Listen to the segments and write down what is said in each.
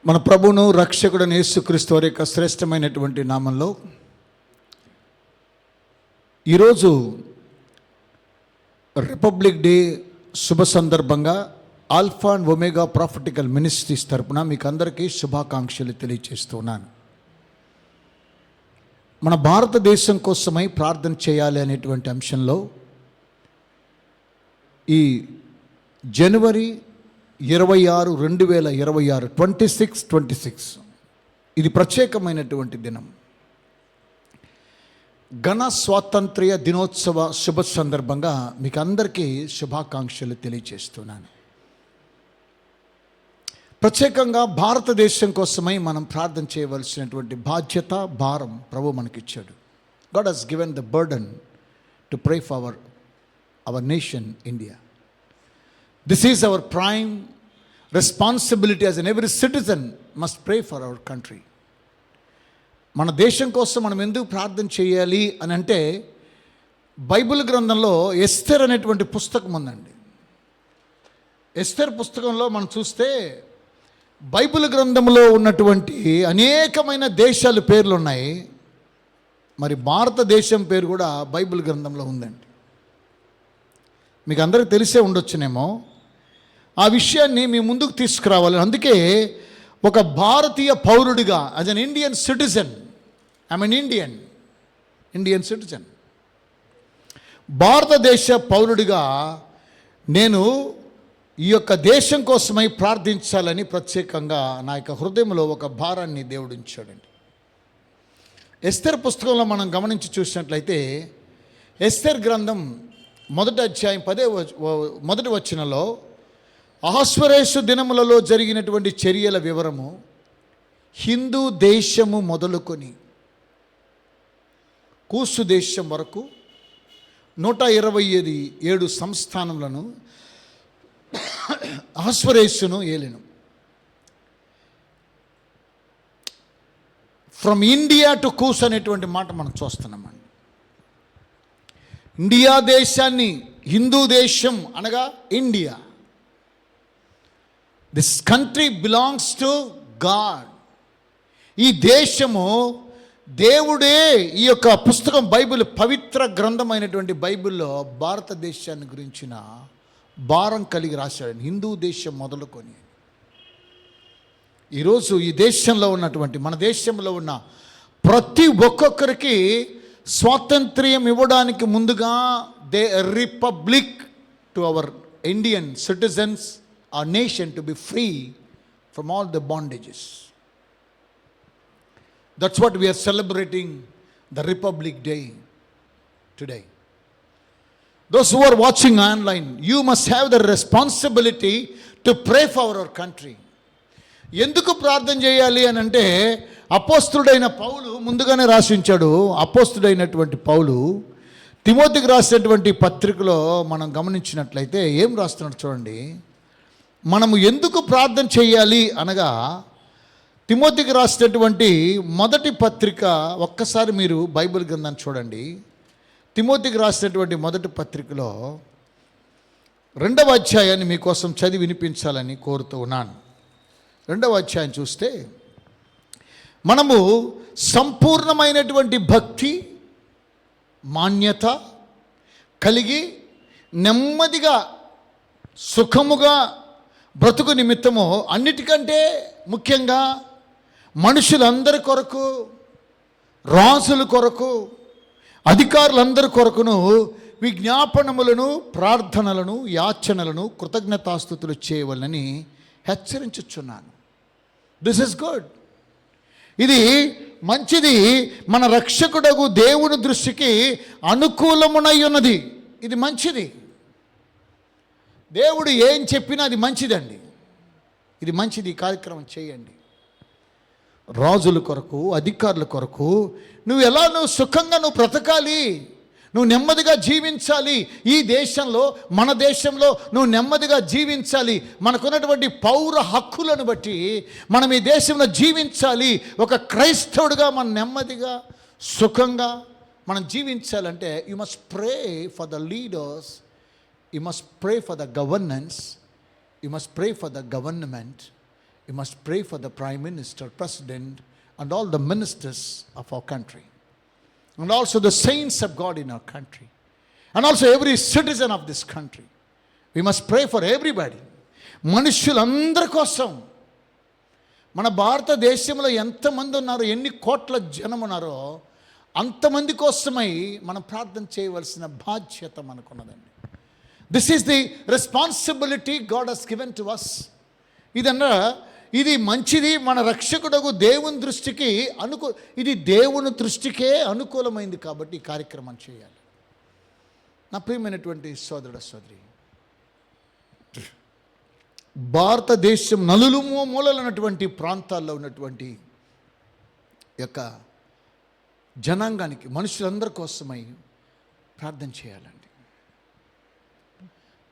మన ప్రభువును రక్షకుడైన యేసుక్రీస్తు వారి యొక్క శ్రేష్టమైనటువంటి నామంలో ఈరోజు రిపబ్లిక్ డే శుభ సందర్భంగా alpha and omega prophetical ministries తరపున మీకు అందరికీ శుభాకాంక్షలు తెలియజేస్తున్నాను. మన భారతదేశం కోసమై ప్రార్థన చేయాలి అనేటువంటి అంశంలో ఈ జనవరి 26, 2026 26 ఇది ప్రత్యేకమైనటువంటి దినం. గణ స్వాతంత్ర్య దినోత్సవ శుభ సందర్భంగా మీకు అందరికీ శుభాకాంక్షలు తెలియజేస్తున్నాను. ప్రత్యేకంగా భారతదేశం కోసమై మనం ప్రార్థన చేయవలసినటువంటి బాధ్యత, భారం ప్రభు మనకిచ్చాడు. God has given the burden to pray for our nation, India. This is our prime responsibility as every citizen must pray for our country. మన దేశం కోసం మనం ఎందుకు ప్రార్థన చేయాలి అని అంటే, బైబిల్ గ్రంథంలో ఎస్తేర్ అనేటువంటి పుస్తకం ఉందండి. ఎస్తేర్ పుస్తకంలో మనం చూస్తే బైబిల్ గ్రంథంలో ఉన్నటువంటి అనేకమైన దేశాల పేర్లు ఉన్నాయి. మరి భారతదేశం పేరు కూడా బైబిల్ గ్రంథంలో ఉందండి. మీకు అందరికీ తెలిసే ఉండొచ్చునేమో. ఆ విషయాన్ని మీ ముందుకు తీసుకురావాలి. అందుకే ఒక భారతీయ పౌరుడిగా as an Indian citizen, I'm an Indian citizen, భారతదేశ పౌరుడిగా నేను ఈ యొక్క దేశం కోసమై ప్రార్థించాలని ప్రత్యేకంగా నా యొక్క హృదయంలో ఒక భారాన్ని దేవుడు ఉంచాడండి. ఎస్తేర్ పుస్తకంలో మనం గమనించి చూసినట్లయితే, ఎస్తేర్ గ్రంథం 1వ అధ్యాయం 1వ వచనంలో అహస్వరేషు దినములలో జరిగినటువంటి చర్యల వివరము, హిందూ దేశము మొదలుకొని కూసు దేశం వరకు 127 సంస్థానములను అహస్వరేషును ఏలెను. ఫ్రమ్ ఇండియా టు కూస్ అనేటువంటి మాట మనం చూస్తున్నామండి. ఇండియా దేశాన్ని, హిందూ దేశం అనగా India, this country belongs to God. ఈ దేశము దేవుడే, ఈ యొక్క పుస్తకం బైబిల్ పవిత్ర గ్రంథమైనటువంటి బైబిల్లో భారతదేశాన్ని గురించిన భారం కలిగి రాశాడు. హిందూ దేశం మొదలుకొని ఈరోజు ఈ దేశంలో ఉన్నటువంటి, మన దేశంలో ఉన్న ప్రతి ఒక్కొక్కరికి స్వాతంత్ర్యం ఇవ్వడానికి ముందుగా they republic to our Indian citizens, our nation to be free from all the bondages. That's what we are celebrating, the Republic Day today. Those who are watching online, you must have the responsibility to pray for our country. ఎందుకు ప్రార్థన చేయాలి అని అంటే, అపోస్తుడైన పౌలు ముందుగానే రాసి ఉంచాడు. అపోస్తుడైనటువంటి పౌలు తిమోతికి రాసినటువంటి పత్రికలో మనం గమనించినట్లయితే ఏం రాస్తున్నాడు చూడండి. మనము ఎందుకు ప్రార్థన చేయాలి అనగా, తిమోతికి రాసినటువంటి మొదటి పత్రిక, ఒక్కసారి మీరు బైబిల్ గ్రంథాన్ని చూడండి. తిమోతికి రాసినటువంటి మొదటి పత్రికలో 2వ అధ్యాయాన్ని మీకోసం చదివి వినిపించాలని కోరుతూ ఉన్నాను. 2వ అధ్యాయం చూస్తే, మనము సంపూర్ణమైనటువంటి భక్తి, మాన్యత కలిగి నెమ్మదిగా సుఖముగా బ్రతుకు నిమిత్తము, అన్నిటికంటే ముఖ్యంగా మనుషులందరి కొరకు, రాజుల కొరకు, అధికారులందరి కొరకును విజ్ఞాపనములను, ప్రార్థనలను, యాచనలను, కృతజ్ఞతాస్తుతులు చేయవలనని హెచ్చరించుచున్నాను. This is good. ఇది మంచిది, మన రక్షకుడగు దేవుని దృష్టికి అనుకూలమునై ఉన్నది. ఇది మంచిది. దేవుడు ఏం చెప్పినా అది మంచిదండి. ఇది మంచిది, కార్యక్రమం చేయండి. రాజుల కొరకు, అధికారుల కొరకు నువ్వు సుఖంగా బ్రతకాలి, నువ్వు నెమ్మదిగా జీవించాలి. ఈ దేశంలో, మన దేశంలో నువ్వు నెమ్మదిగా జీవించాలి. మనకున్నటువంటి పౌర హక్కులను బట్టి మనం ఈ దేశంలో జీవించాలి. ఒక క్రైస్తవుడిగా మనం నెమ్మదిగా, సుఖంగా మనం జీవించాలంటే you must pray for the leaders, you must pray for the governance, you must pray for the government, we must pray for the Prime Minister, President, and all the ministers of our country, and also the saints of God in our country, and also every citizen of this country. We must pray for everybody. మనుషులందరి కోసం, మన భారతదేశంలో ఎంతమంది ఉన్నారో, ఎన్ని కోట్ల జనం ఉన్నారో అంతమంది కోసమై మనం ప్రార్థన చేయవలసిన బాధ్యత మనకున్నదండి. This is the responsibility God has given to us. ఇది మంచిది, మన రక్షకుడగు దేవుని దృష్టికి ఇది దేవుని దృష్టికే అనుకూలమైంది కాబట్టి ఈ కార్యక్రమం చేయాలి. నా ప్రియమైనటువంటి సోదరుడ సోదరి, భారతదేశం మూలలు ఉన్నటువంటి ప్రాంతాల్లో ఉన్నటువంటి యొక్క జనాంగానికి, మనుషులందరి కోసమై ప్రార్థన చేయాలండి.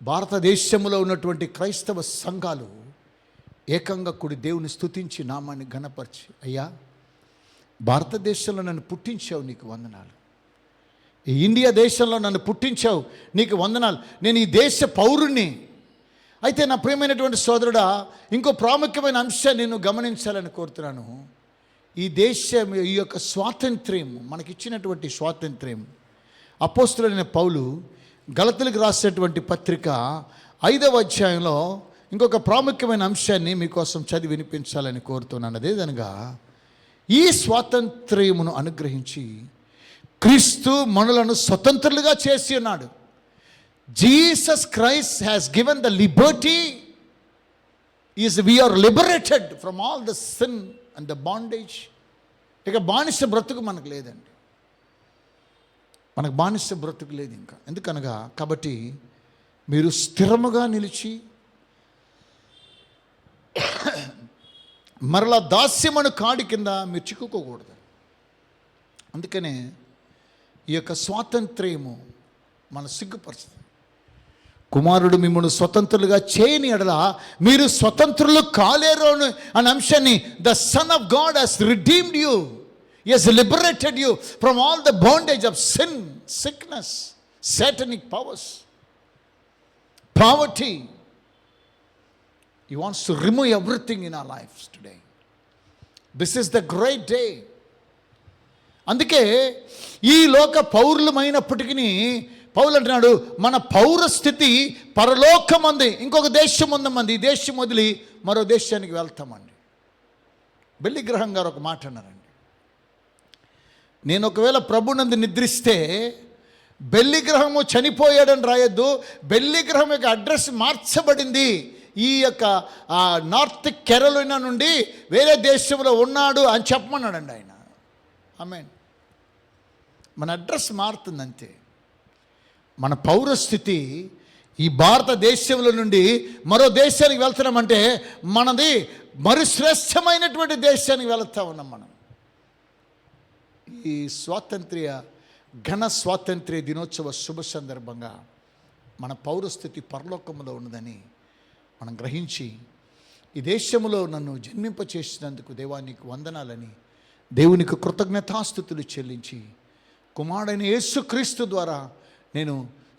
భారతదేశంలో ఉన్నటువంటి క్రైస్తవ సంఘాలు ఏకంగా కూడి దేవుని స్తుతించి నామాన్ని ఘనపరిచి, అయ్యా భారతదేశంలో నన్ను పుట్టించావు, నీకు వందనాలు. ఈ ఇండియా దేశంలో నన్ను పుట్టించావు, నీకు వందనాలు. నేను ఈ దేశ పౌరుణ్ణి. అయితే నా ప్రియమైనటువంటి సోదరుడా, ఇంకో ప్రాముఖ్యమైన అంశాన్ని నేను గమనించాలని కోరుతున్నాను. ఈ దేశం ఈ యొక్క స్వాతంత్ర్యం, మనకిచ్చినటువంటి స్వాతంత్ర్యం, అపోస్తలుడైన పౌలు గలతీయులకు రాసినటువంటి పత్రిక 5వ అధ్యాయంలో ఇంకొక ప్రాముఖ్యమైన అంశాన్ని మీకోసం చదివి వినిపించాలని కోరుతున్నాను. అదేదనగా, ఈ స్వాతంత్ర్యమును అనుగ్రహించి క్రీస్తు మనలను స్వతంత్రులుగా చేసి ఉన్నాడు. Jesus Christ has given the Liberty. We are liberated from all the sin and the bondage. ఇక బానిస బ్రతుకు మనకు లేదండి. మనకు బానిస బ్రతుకు లేదు ఇంకా. ఎందుకనగా, కాబట్టి మీరు స్థిరముగా నిలిచి మరలా దాస్యమను కాడి కింద మీరు చిక్కుకోకూడదు. అందుకనే ఈ యొక్క స్వాతంత్ర్యము మన సిగ్గుపరుస్తుంది. కుమారుడు మిమ్మల్ని స్వతంత్రులుగా చేయని ఎడల మీరు స్వతంత్రులు కాలేరు అనే అంశాన్ని, the son of God has redeemed you, he has liberated you from all the bondage of sin, sickness, satanic powers, poverty. He wants to remove everything in our lives today. This is the great day. అందుకే ఈ లోక పౌరులమైనప్పటికీ పౌలు అంటున్నాడు, మన పౌరస్థితి పరలోకమంది, ఇంకొక దేశం ఉందమంది. ఈ దేశం వదిలి మరో దేశానికి వెళ్తామండి. బెల్లి గ్రహం గారు ఒక మాట అన్నారండి, నేను ఒకవేళ ప్రభునందు నిద్రిస్తే బెల్లి గ్రహము చనిపోయాడని రాయొద్దు, బెల్లి గ్రహం యొక్క అడ్రస్ మార్చబడింది, ఈ యొక్క నార్త్ కెరోలినా నుండి వేరే దేశంలో ఉన్నాడు అని చెప్పమన్నాడండి ఆయన. ఆమేన్. మన అడ్రస్ మారుతుందంతే. మన పౌరస్థితి ఈ భారతదేశంలో నుండి మరో దేశానికి వెళ్తున్నామంటే మనది మరి శ్రేష్టమైనటువంటి దేశానికి వెళుతూ ఉన్నాం మనం. ఈ ఘన స్వాతంత్ర్య దినోత్సవ శుభ సందర్భంగా మన పౌరస్థితి పరలోకంలో ఉన్నదని మనం గ్రహించి, ఈ దేశంలో నన్ను జన్మింపచేసినందుకు దేవానికి వందనాలని దేవునికి కృతజ్ఞతాస్తుతులు చెల్లించి, కుమారుడైన యేసుక్రీస్తు ద్వారా నేను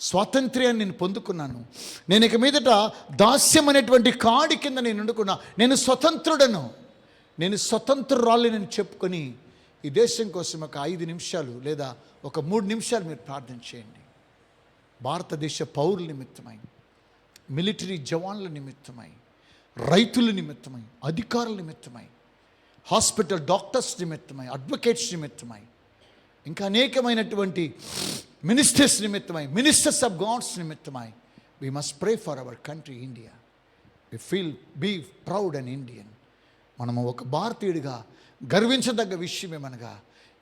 స్వాతంత్ర్యాన్ని నేను పొందుకున్నాను. నేను ఇక మీదట దాస్యం అనేటువంటి కాడి కింద నేను వండుకున్నా. నేను స్వతంత్రుడను, నేను స్వతంత్రురాలిని చెప్పుకొని ఈ దేశం కోసం ఒక 5 నిమిషాలు లేదా ఒక 3 నిమిషాలు మీరు ప్రార్థన చేయండి. భారతదేశ పౌరుల నిమిత్తమై, మిలిటరీ జవాన్ల నిమిత్తమై, రైతుల నిమిత్తమై, అధికారుల నిమిత్తమై, హాస్పిటల్ డాక్టర్స్ నిమిత్తమై, అడ్వకేట్స్ నిమిత్తమై, ఇంకా అనేకమైనటువంటి మినిస్టర్స్ నిమిత్తమై, మినిస్టర్స్ ఆఫ్ గాడ్స్ నిమిత్తమై we must pray for our country India. Be proud and Indian. మనము ఒక భారతీయుడిగా గర్వించదగ్గ విషయమేమనగా,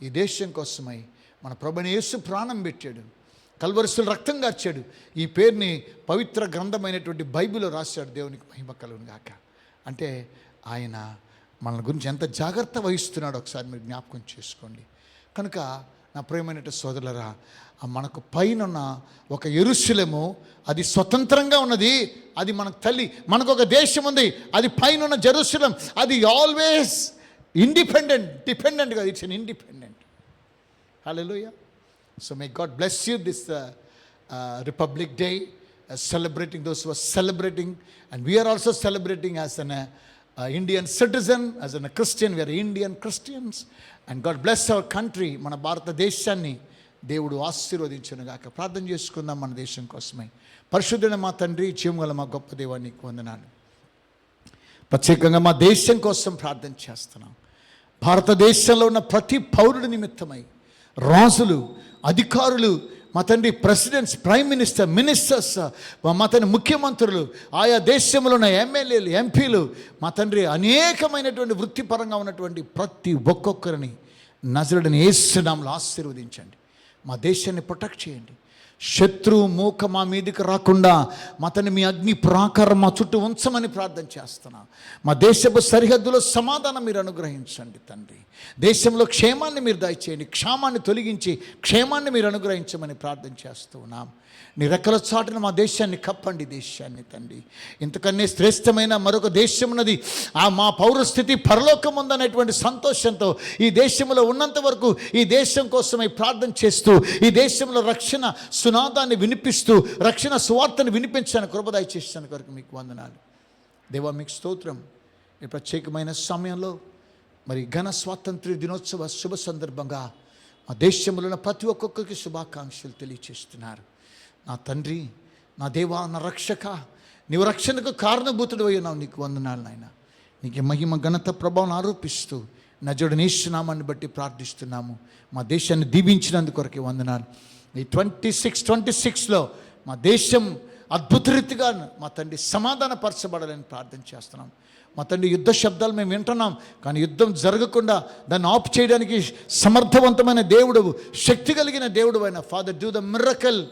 ఈ దేశం కోసమై మన ప్రభువైన యేసు ప్రాణం పెట్టాడు, కల్వరిశిలో రక్తం కార్చాడు. ఈ పేరుని పవిత్ర గ్రంథమైనటువంటి బైబిల్లో రాశాడు. దేవునికి మహిమ కలుగును గాక. అంటే ఆయన మన గురించి ఎంత జాగ్రత్త వహిస్తున్నాడో ఒకసారి మీరు జ్ఞాపకం చేసుకోండి. కనుక నా ప్రియమైన సోదరులరా, మనకు పైన ఒక యెరూషలేము అది స్వతంత్రంగా ఉన్నది, అది మనకు తల్లి. మనకు ఒక దేశం ఉంది, అది పైన జెరూసలేం, అది ఆల్వేస్ ఇండిపెండెంట్, డిపెండెంట్ కాదు, it's an independent. Hallelujah. So may God bless you this republic day, celebrating those who are celebrating, and we are also celebrating as an Indian citizen, as a Christian, we are Indian Christians. And God bless our country. మన భారతదేశాన్ని దేవుడు ఆశీర్వదించును గాక. ప్రార్థన చేసుకుందాం మన దేశం కోసమై. పరిశుద్ధుడైన మా తండ్రి, జీవముగల మా గొప్ప దేవా, నీకు వందనాలు. ప్రత్యేకంగా మా దేశం కోసం ప్రార్థన చేస్తున్నాం. భారతదేశంలో ఉన్న ప్రతి పౌరుడి నిమిత్తమై రాజులు, అధికారులు, మా తండ్రి ప్రెసిడెంట్స్, ప్రైమ్ మినిస్టర్, మినిస్టర్స్, మా తండ్రి ముఖ్యమంత్రులు, ఆయా దేశంలో ఉన్న ఎమ్మెల్యేలు, ఎంపీలు, మా తండ్రి అనేకమైనటువంటి వృత్తిపరంగా ఉన్నటువంటి ప్రతి ఒక్కొక్కరిని నజరుడైన యేసు నామములో ఆశీర్వదించండి. మా దేశాన్ని ప్రొటెక్ట్ చేయండి. శత్రువు మూక మా మీదకి రాకుండా మా తండ్రి మీ అగ్ని ప్రాకారం మా చుట్టూ ఉంచమని ప్రార్థన చేస్తున్నా. మా దేశపు సరిహద్దులో సమాధానం మీరు అనుగ్రహించండి తండ్రి. దేశంలో క్షేమాన్ని మీరు దయచేయండి. క్షామాన్ని తొలగించి క్షేమాన్ని మీరు అనుగ్రహించమని ప్రార్థన చేస్తూ ఉన్నాం. నీ రెక్కల చాటున మా దేశాన్ని కప్పండి. దేశాన్ని తండ్రి, ఇంతకన్నా శ్రేష్టమైన మరొక దేశం ఉన్నది. మా పౌరస్థితి పరలోకం ఉందనేటువంటి సంతోషంతో ఈ దేశంలో ఉన్నంత వరకు ఈ దేశం కోసమై ప్రార్థన చేస్తూ, ఈ దేశంలో రక్షణ సునాదాన్ని వినిపిస్తూ, రక్షణ సువార్తను వినిపించడానికి కృప దయచేసిన కొరకు మీకు వందనాలు దేవా. మీకు స్తోత్రం. ఈ ప్రత్యేకమైన సమయంలో మరి ఘన స్వాతంత్ర్య దినోత్సవ శుభ సందర్భంగా మా దేశంలో ఉన్న ప్రతి ఒక్కొక్కరికి శుభాకాంక్షలు తెలియచేస్తున్నారు. నా తండ్రి, నా దేవా, నా రక్షక, నీవు రక్షణకు కారణభూతుడు అయి ఉన్నావు. నీకు వందనాలు నాయన. నీకు మహిమ, ఘనత, ప్రభావం ఆరోపిస్తూ నజరుడైన యేసు నామాన్ని బట్టి ప్రార్థిస్తున్నాము. మా దేశాన్ని దీవించినందుకు కొరకే వందనాలు. ఈ 26లో మా దేశం అద్భుత రీతిగా మా తండ్రి సమాధానపరచబడాలని ప్రార్థన చేస్తున్నాం. మా తండ్రి, యుద్ధ శబ్దాలు మేము వింటున్నాం, కానీ యుద్ధం జరగకుండా దాన్ని ఆఫ్ చేయడానికి సమర్థవంతమైన దేవుడు, శక్తి కలిగిన దేవుడు అయిన father, do the miracle.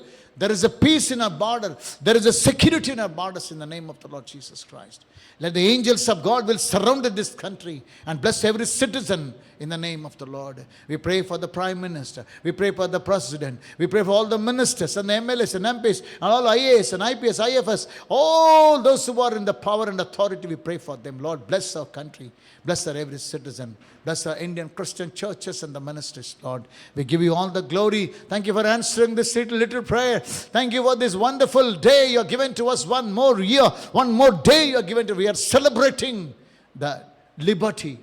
There is a peace in our border. There is a security in our borders in the name of the Lord Jesus Christ. Let the angels of God will surround this country and bless every citizen in the name of the Lord. We pray for the Prime Minister. We pray for the President. We pray for all the ministers and the MLAs and MPs and all IAS and IPS, IFS. All those who are in the power and authority, we pray for them. Lord, bless our country. Bless our every citizen. Bless our Indian Christian churches and the ministers, Lord. We give you all the glory. Thank you for answering this little prayer. Thank you for this wonderful day you have given to us. One more year, one more day you have given to us. We are celebrating the liberty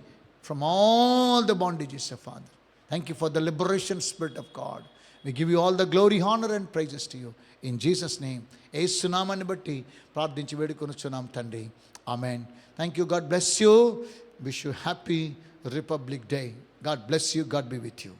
from all the bondages of Father. Thank you for the liberation spirit of God. We give you all the glory, honor and praises to you. In Jesus' name. యేసు నామాన్ని బట్టి ప్రార్థించి వేడుకొనుచున్నాం తండ్రి. Amen. Thank you. God bless you. Wish you happy Republic Day. God bless you. God be with you.